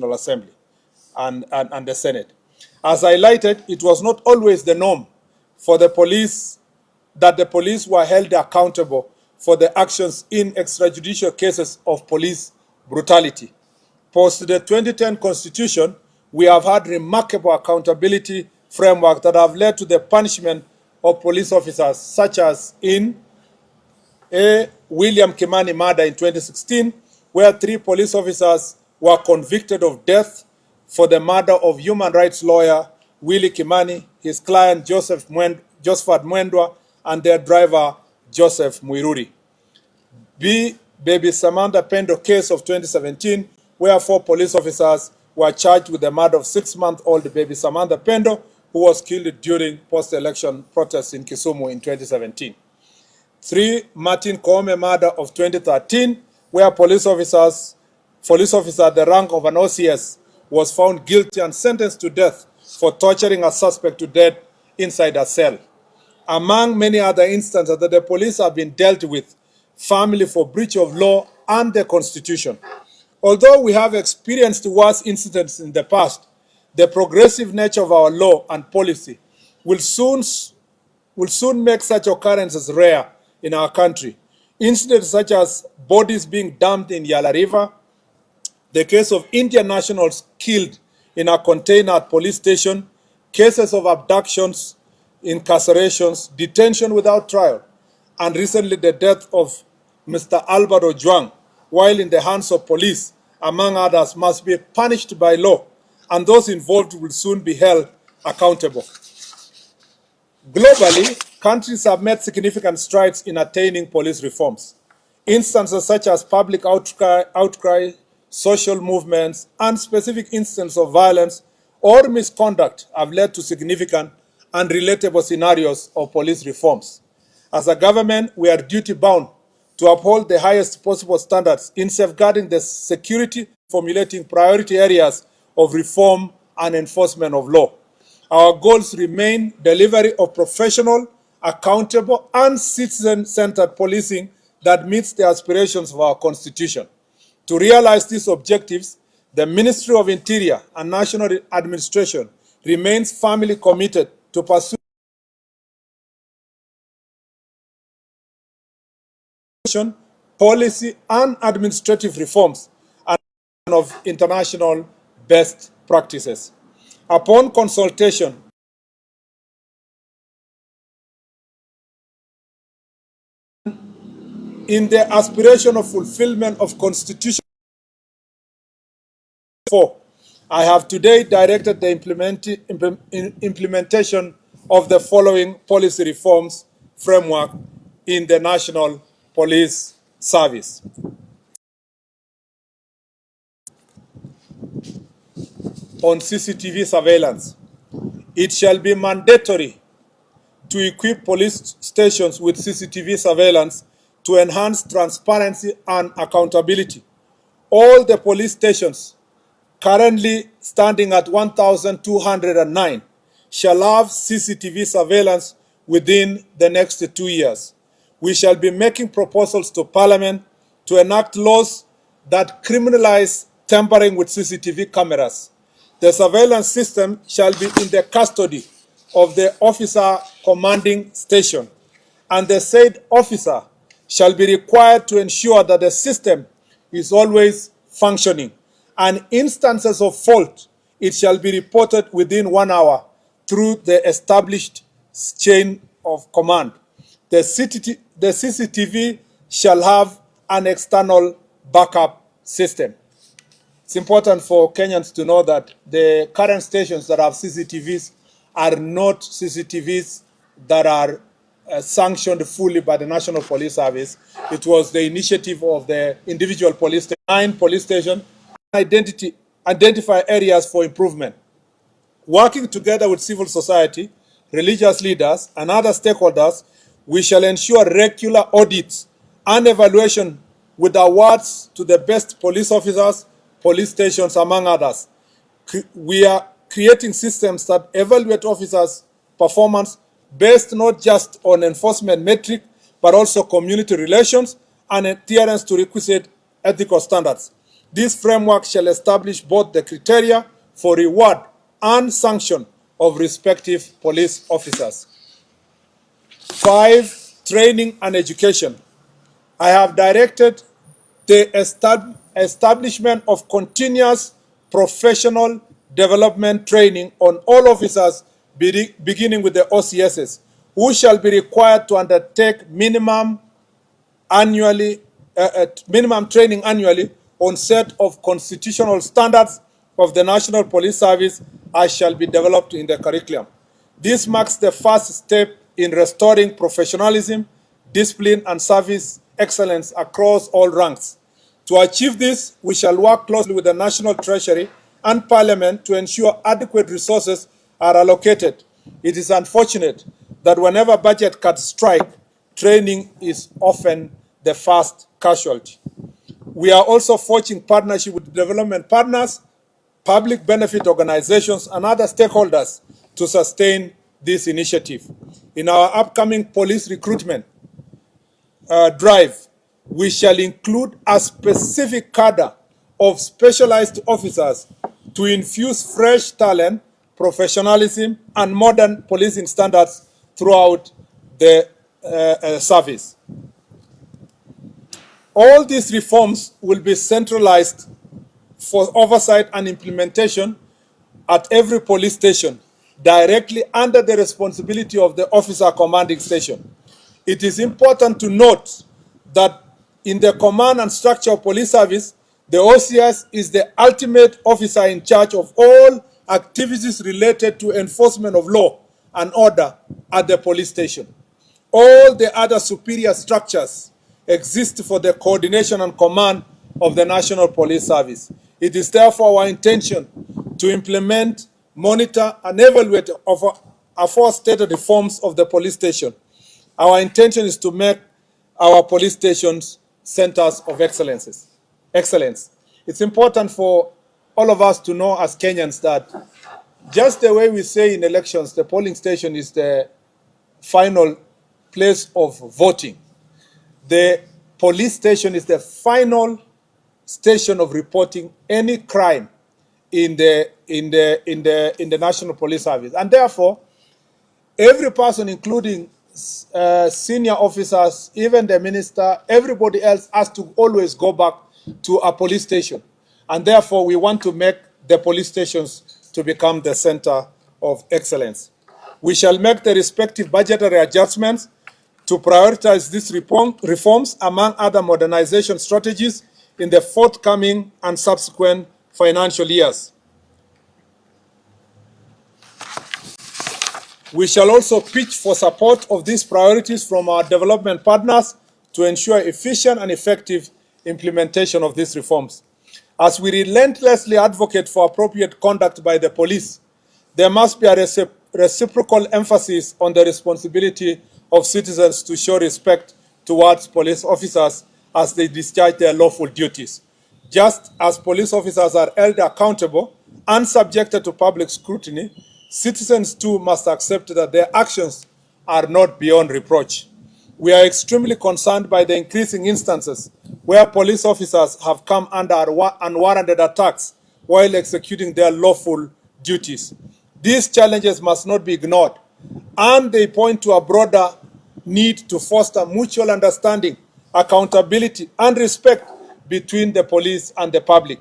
Assembly and the Senate. As highlighted, it was not always the norm for the police that the police were held accountable for the actions in extrajudicial cases of police brutality. Post the 2010 Constitution, we have had remarkable accountability framework that have led to the punishment of police officers, such as in William Kimani murder in 2016, where 3 police officers were convicted of death for the murder of human rights lawyer Willie Kimani, his client Josephat Mwendwa, and their driver Joseph Muiruri. B. Baby Samantha Pendo case of 2017, where 4 police officers were charged with the murder of 6-month-old baby Samantha Pendo, who was killed during post-election protests in Kisumu in 2017. 3. Martin Koome murder of 2013, where police officer at the rank of an OCS was found guilty and sentenced to death for torturing a suspect to death inside a cell. Among many other instances that the police have been dealt with, family for breach of law and the Constitution. Although we have experienced worse incidents in the past, the progressive nature of our law and policy will soon make such occurrences rare in our country. Incidents such as bodies being dumped in Yala River, the case of Indian nationals killed in a container at police station, cases of abductions, incarcerations, detention without trial, and recently the death of Mr. Albert Ojwang while in the hands of police, among others, must be punished by law, and those involved will soon be held accountable. Globally, countries have made significant strides in attaining police reforms. Instances such as public outcry, social movements, and specific instances of violence or misconduct have led to significant and relatable scenarios of police reforms. As a government, we are duty-bound to uphold the highest possible standards in safeguarding the security, formulating priority areas of reform and enforcement of law. Our goals remain delivery of professional, accountable, and citizen-centered policing that meets the aspirations of our Constitution. To realize these objectives, the Ministry of Interior and National Administration remains firmly committed to pursue policy and administrative reforms and of international best practices. Upon consultation in the aspiration of fulfillment of Constitution 4, I have today directed the implementation of the following policy reforms framework in the National Police Service. On CCTV surveillance, it shall be mandatory to equip police stations with CCTV surveillance to enhance transparency and accountability. All the police stations, currently standing at 1,209, shall have CCTV surveillance within the next 2 years. We shall be making proposals to Parliament to enact laws that criminalize tampering with CCTV cameras. The surveillance system shall be in the custody of the officer commanding station, and the said officer shall be required to ensure that the system is always functioning, and instances of fault, it shall be reported within 1 hour through the established chain of command. The CCTV shall have an external backup system. It's important for Kenyans to know that the current stations that have CCTVs are not CCTVs that are sanctioned fully by the National Police Service. It was the initiative of the individual police station, 9 police stations, identify areas for improvement. Working together with civil society, religious leaders, and other stakeholders, we shall ensure regular audits and evaluation with awards to the best police officers, police stations, among others. We are creating systems that evaluate officers' performance based not just on enforcement metric, but also community relations and adherence to requisite ethical standards. This framework shall establish both the criteria for reward and sanction of respective police officers. 5. Training and education. I have directed the establishment of continuous professional development training on all officers beginning with the OCSs, who shall be required to undertake minimum training annually on set of constitutional standards of the National Police Service as shall be developed in the curriculum. This marks the first step in restoring professionalism, discipline, and service excellence across all ranks. To achieve this, we shall work closely with the National Treasury and Parliament to ensure adequate resources are allocated. It is unfortunate that whenever budget cuts strike, training is often the first casualty. We are also forging partnership with development partners, public benefit organizations, and other stakeholders to sustain this initiative. In our upcoming police recruitment drive, we shall include a specific cadre of specialized officers to infuse fresh talent, professionalism, and modern policing standards throughout the service. All these reforms will be centralized for oversight and implementation at every police station, directly under the responsibility of the officer commanding station. It is important to note that in the command and structure of police service, the OCS is the ultimate officer in charge of all activities related to enforcement of law and order at the police station. All the other superior structures exist for the coordination and command of the National Police Service. It is therefore our intention to implement, monitor, and evaluate aforementioned reforms of the police station. Our intention is to make our police stations centers of excellence. It's important for all of us to know as Kenyans that just the way we say in elections, the polling station is the final place of voting. The police station is the final station of reporting any crime in the National Police Service, and therefore, every person, including senior officers, even the minister, everybody else has to always go back to a police station, and therefore, we want to make the police stations to become the center of excellence. We shall make the respective budgetary adjustments to prioritize these reforms among other modernization strategies in the forthcoming and subsequent financial years. We shall also pitch for support of these priorities from our development partners to ensure efficient and effective implementation of these reforms. As we relentlessly advocate for appropriate conduct by the police, there must be a reciprocal emphasis on the responsibility of citizens to show respect towards police officers as they discharge their lawful duties. Just as police officers are held accountable and subjected to public scrutiny, citizens too must accept that their actions are not beyond reproach. We are extremely concerned by the increasing instances where police officers have come under unwarranted attacks while executing their lawful duties. These challenges must not be ignored, and they point to a broader need to foster mutual understanding, accountability, and respect between the police and the public.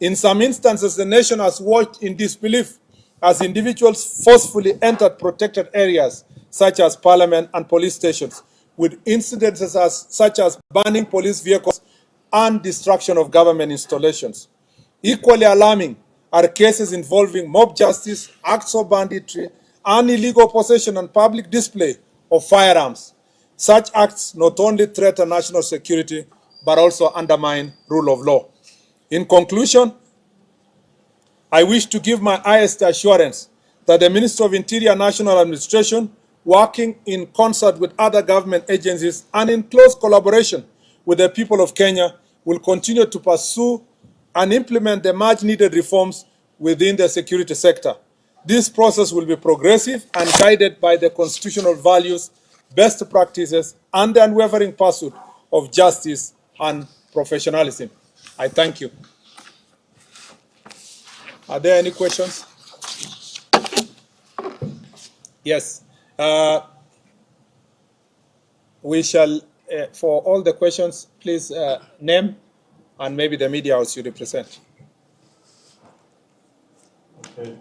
In some instances, the nation has watched in disbelief as individuals forcefully entered protected areas such as parliament and police stations, with incidences such as burning police vehicles and destruction of government installations. Equally alarming are cases involving mob justice, acts of banditry, and illegal possession and public display of firearms. Such acts not only threaten national security, but also undermine rule of law. In conclusion, I wish to give my highest assurance that the Ministry of Interior National Administration, working in concert with other government agencies and in close collaboration with the people of Kenya, will continue to pursue and implement the much-needed reforms within the security sector. This process will be progressive and guided by the constitutional values, best practices, and the unwavering pursuit of justice and professionalism. I thank you. Are there any questions? Yes. We shall, for all the questions, please name and maybe the media house you represent. Okay.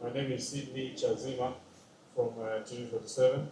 My name is Sidney Chazima from TV 47.